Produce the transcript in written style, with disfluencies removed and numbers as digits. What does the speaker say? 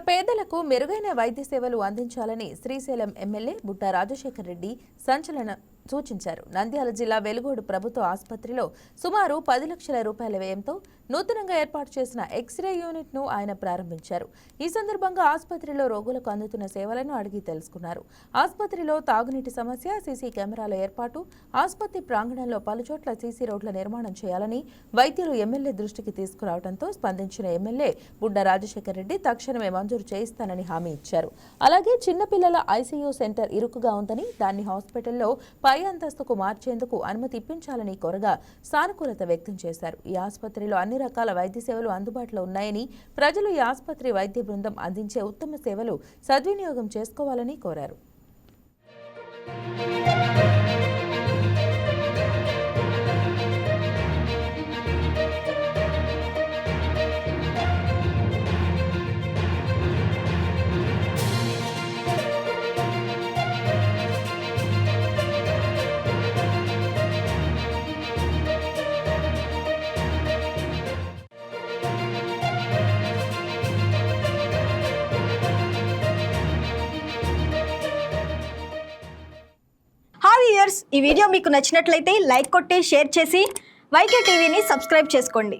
పేదలకు మెరుగైన వైద్య సేవలు అందించాలని శ్రీశైలం ఎమ్మెల్యే బుట్టా రాజశేఖర్ రెడ్డి సంచలన సూచించారు. నంద్యాల జిల్లా వెలుగోడు ప్రభుత్వ ఆసుపత్రిలో సుమారు 10 లక్షల రూపాయల వ్యయంతో నూతనంగా ఏర్పాటు చేసిన ఎక్స్రే యూనిట్ ను ఆయన ప్రారంభించారు. ఈ సందర్భంగా ఆసుపత్రిలో రోగులకు అందుతున్న సేవలను అడిగి తెలుసుకున్నారు. ఆసుపత్రిలో తాగునీటి సమస్య, సీసీ కెమెరాల ఏర్పాటు, ఆసుపత్రి ప్రాంగణంలో పలుచోట్ల సీసీ రోడ్ల నిర్మాణం చేయాలని వైద్యులు ఎమ్మెల్యే దృష్టికి తీసుకురావడంతో స్పందించిన ఎమ్మెల్యే బుడ్డా రాజశేఖర్ రెడ్డి తక్షణమే మంజూరు చేయిస్తానని హామీ ఇచ్చారు. అలాగే చిన్నపిల్లల ఐసీయూ సెంటర్ ఇరుకుగా ఉందని దాన్ని హాస్పిటల్లో పై అంతస్తుకు మార్చేందుకు అనుమతి ఇప్పించాలని కోరగా సానుకూలత వ్యక్తం చేశారు. ఈ ఆసుపత్రిలో అన్ని రకాల వైద్య సేవలు అందుబాటులో ఉన్నాయని, ప్రజలు ఈ ఆసుపత్రి వైద్య బృందం అందించే ఉత్తమ సేవలు సద్వినియోగం చేసుకోవాలని కోరారు. ఈ వీడియో మీకు నచ్చినట్లయితే లైక్ కొట్టి షేర్ చేసి వైకే టీవీని సబ్స్క్రైబ్ చేసుకోండి.